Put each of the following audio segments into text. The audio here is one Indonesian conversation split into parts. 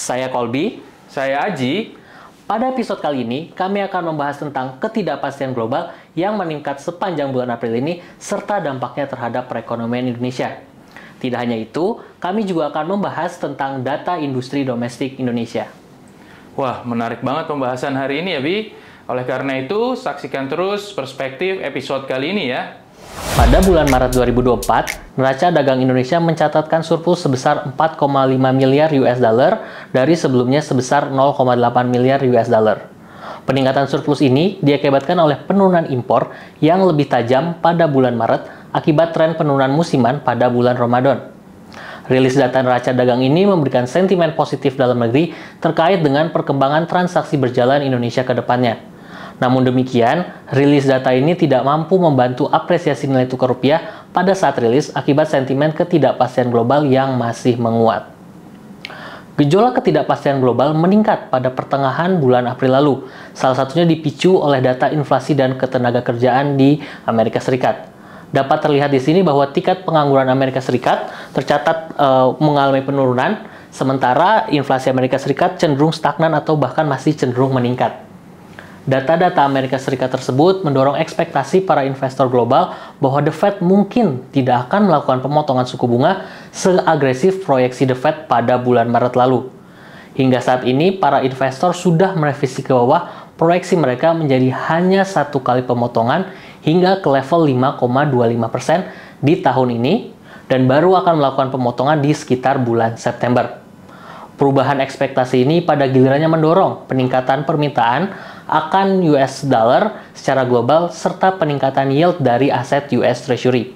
Saya Kolbi. Saya Aji. Pada episode kali ini, kami akan membahas tentang ketidakpastian global yang meningkat sepanjang bulan April ini, serta dampaknya terhadap perekonomian Indonesia. Tidak hanya itu, kami juga akan membahas tentang data industri domestik Indonesia. Wah, menarik banget pembahasan hari ini ya, Bi. Oleh karena itu, saksikan terus perspektif episode kali ini ya. Pada bulan Maret 2024, neraca dagang Indonesia mencatatkan surplus sebesar 4,5 miliar US dollar dari sebelumnya sebesar 0,8 miliar US dollar. Peningkatan surplus ini diakibatkan oleh penurunan impor yang lebih tajam pada bulan Maret akibat tren penurunan musiman pada bulan Ramadan. Rilis data neraca dagang ini memberikan sentimen positif dalam negeri terkait dengan perkembangan transaksi berjalan Indonesia ke depannya. Namun demikian, rilis data ini tidak mampu membantu apresiasi nilai tukar rupiah pada saat rilis akibat sentimen ketidakpastian global yang masih menguat. Gejolak ketidakpastian global meningkat pada pertengahan bulan April lalu, salah satunya dipicu oleh data inflasi dan ketenagakerjaan di Amerika Serikat. Dapat terlihat di sini bahwa tingkat pengangguran Amerika Serikat tercatat mengalami penurunan, sementara inflasi Amerika Serikat cenderung stagnan atau bahkan masih cenderung meningkat. Data-data Amerika Serikat tersebut mendorong ekspektasi para investor global bahwa The Fed mungkin tidak akan melakukan pemotongan suku bunga seagresif proyeksi The Fed pada bulan Maret lalu. Hingga saat ini, para investor sudah merevisi ke bawah proyeksi mereka menjadi hanya satu kali pemotongan hingga ke level 5,25% di tahun ini dan baru akan melakukan pemotongan di sekitar bulan September. Perubahan ekspektasi ini pada gilirannya mendorong peningkatan permintaan akan US dollar secara global serta peningkatan yield dari aset US Treasury.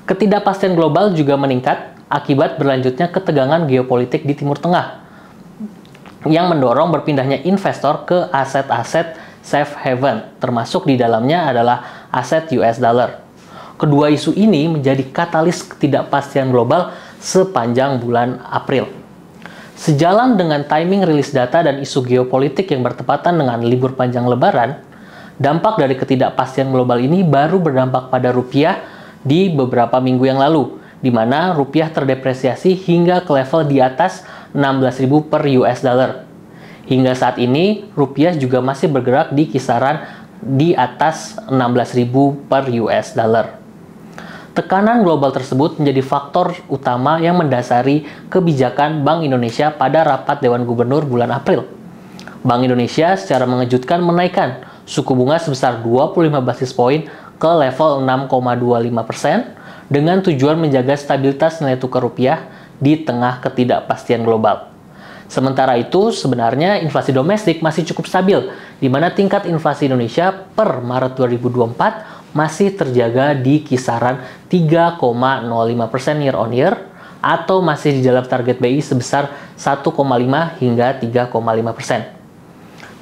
Ketidakpastian global juga meningkat akibat berlanjutnya ketegangan geopolitik di Timur Tengah yang mendorong berpindahnya investor ke aset-aset safe haven, termasuk di dalamnya adalah aset US dollar. Kedua isu ini menjadi katalis ketidakpastian global sepanjang bulan April. Sejalan dengan timing rilis data dan isu geopolitik yang bertepatan dengan libur panjang Lebaran, dampak dari ketidakpastian global ini baru berdampak pada rupiah di beberapa minggu yang lalu, di mana rupiah terdepresiasi hingga ke level di atas 16.000 per US dollar. Hingga saat ini, rupiah juga masih bergerak di kisaran di atas 16.000 per US dollar. Tekanan global tersebut menjadi faktor utama yang mendasari kebijakan Bank Indonesia pada rapat Dewan Gubernur bulan April. Bank Indonesia secara mengejutkan menaikkan suku bunga sebesar 25 basis poin ke level 6,25% dengan tujuan menjaga stabilitas nilai tukar rupiah di tengah ketidakpastian global. Sementara itu, sebenarnya inflasi domestik masih cukup stabil, di mana tingkat inflasi Indonesia per Maret 2024 masih terjaga di kisaran 3,05% year on year atau masih di dalam target BI sebesar 1,5 hingga 3,5%.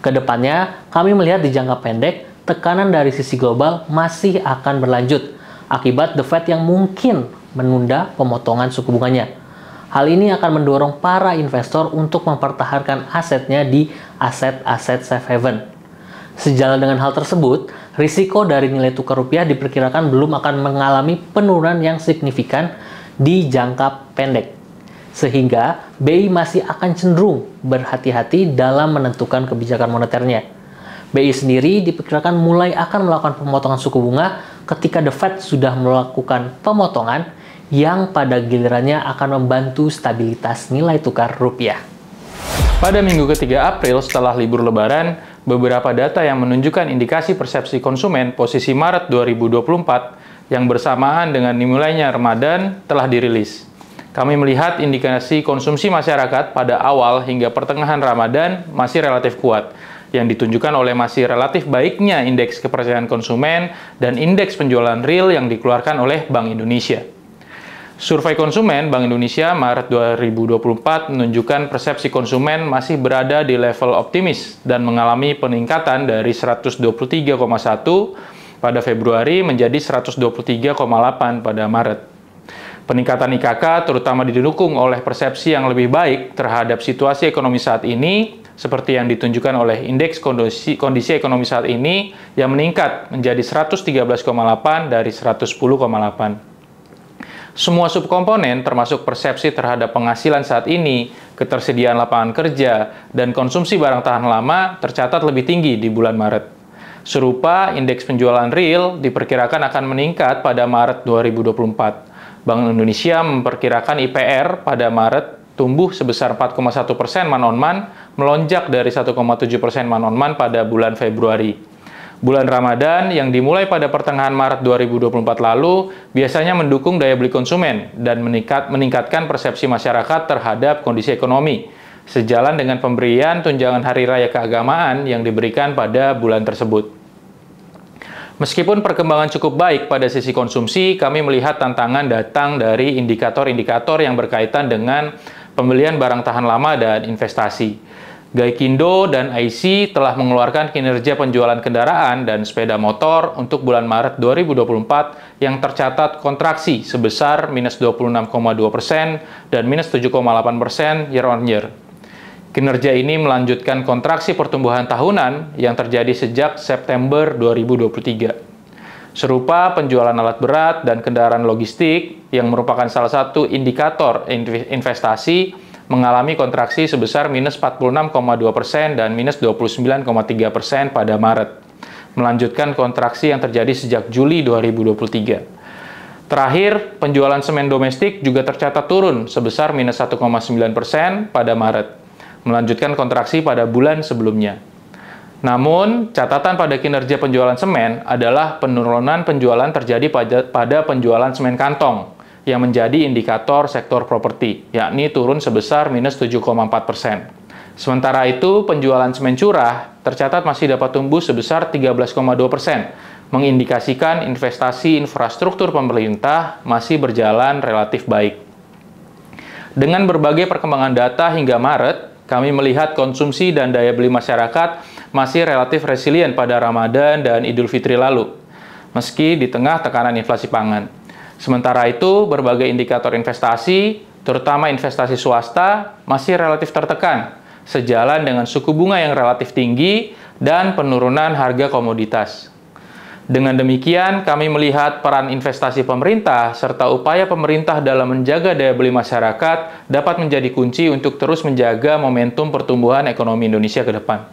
Kedepannya, kami melihat di jangka pendek, tekanan dari sisi global masih akan berlanjut akibat The Fed yang mungkin menunda pemotongan suku bunganya. Hal ini akan mendorong para investor untuk mempertahankan asetnya di aset-aset safe haven. Sejalan dengan hal tersebut, risiko dari nilai tukar rupiah diperkirakan belum akan mengalami penurunan yang signifikan di jangka pendek. Sehingga BI masih akan cenderung berhati-hati dalam menentukan kebijakan moneternya. BI sendiri diperkirakan mulai akan melakukan pemotongan suku bunga ketika The Fed sudah melakukan pemotongan yang pada gilirannya akan membantu stabilitas nilai tukar rupiah. Pada minggu ketiga April setelah libur Lebaran, beberapa data yang menunjukkan indikasi persepsi konsumen posisi Maret 2024 yang bersamaan dengan dimulainya Ramadan telah dirilis. Kami melihat indikasi konsumsi masyarakat pada awal hingga pertengahan Ramadan masih relatif kuat, yang ditunjukkan oleh masih relatif baiknya indeks kepercayaan konsumen dan indeks penjualan real yang dikeluarkan oleh Bank Indonesia. Survei konsumen Bank Indonesia Maret 2024 menunjukkan persepsi konsumen masih berada di level optimis dan mengalami peningkatan dari 123,1 pada Februari menjadi 123,8 pada Maret. Peningkatan IKK terutama didukung oleh persepsi yang lebih baik terhadap situasi ekonomi saat ini, seperti yang ditunjukkan oleh indeks kondisi ekonomi saat ini yang meningkat menjadi 113,8 dari 110,8. Semua subkomponen termasuk persepsi terhadap penghasilan saat ini, ketersediaan lapangan kerja, dan konsumsi barang tahan lama tercatat lebih tinggi di bulan Maret. Serupa, indeks penjualan real diperkirakan akan meningkat pada Maret 2024. Bank Indonesia memperkirakan IPR pada Maret tumbuh sebesar 4,1% man-on-man, melonjak dari 1,7% man-on-man pada bulan Februari. Bulan Ramadan yang dimulai pada pertengahan Maret 2024 lalu biasanya mendukung daya beli konsumen dan meningkatkan persepsi masyarakat terhadap kondisi ekonomi, sejalan dengan pemberian tunjangan hari raya keagamaan yang diberikan pada bulan tersebut. Meskipun perkembangan cukup baik pada sisi konsumsi, kami melihat tantangan datang dari indikator-indikator yang berkaitan dengan pembelian barang tahan lama dan investasi. Gaikindo dan IC telah mengeluarkan kinerja penjualan kendaraan dan sepeda motor untuk bulan Maret 2024 yang tercatat kontraksi sebesar minus 26,2% dan minus 7,8% year on year. Kinerja ini melanjutkan kontraksi pertumbuhan tahunan yang terjadi sejak September 2023. Serupa, penjualan alat berat dan kendaraan logistik yang merupakan salah satu indikator investasi mengalami kontraksi sebesar minus 46,2% dan minus 29,3% pada Maret, melanjutkan kontraksi yang terjadi sejak Juli 2023. Terakhir, penjualan semen domestik juga tercatat turun sebesar minus 1,9% pada Maret, melanjutkan kontraksi pada bulan sebelumnya. Namun, catatan pada kinerja penjualan semen adalah penurunan penjualan terjadi pada penjualan semen kantong, yang menjadi indikator sektor properti, yakni turun sebesar minus 7,4%. Sementara itu, penjualan semen curah tercatat masih dapat tumbuh sebesar 13,2%, mengindikasikan investasi infrastruktur pemerintah masih berjalan relatif baik. Dengan berbagai perkembangan data hingga Maret, kami melihat konsumsi dan daya beli masyarakat masih relatif resilient pada Ramadan dan Idul Fitri lalu, meski di tengah tekanan inflasi pangan. Sementara itu, berbagai indikator investasi, terutama investasi swasta, masih relatif tertekan, sejalan dengan suku bunga yang relatif tinggi dan penurunan harga komoditas. Dengan demikian, kami melihat peran investasi pemerintah serta upaya pemerintah dalam menjaga daya beli masyarakat dapat menjadi kunci untuk terus menjaga momentum pertumbuhan ekonomi Indonesia ke depan.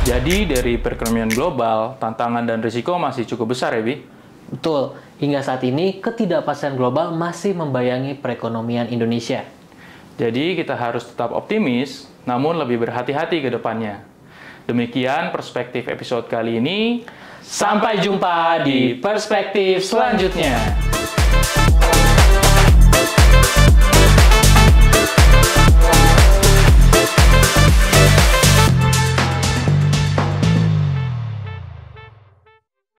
Jadi, dari perekonomian global, tantangan dan risiko masih cukup besar ya, Bi? Betul, hingga saat ini ketidakpastian global masih membayangi perekonomian Indonesia. Jadi kita harus tetap optimis, namun lebih berhati-hati ke depannya. Demikian perspektif episode kali ini. Sampai jumpa di perspektif selanjutnya.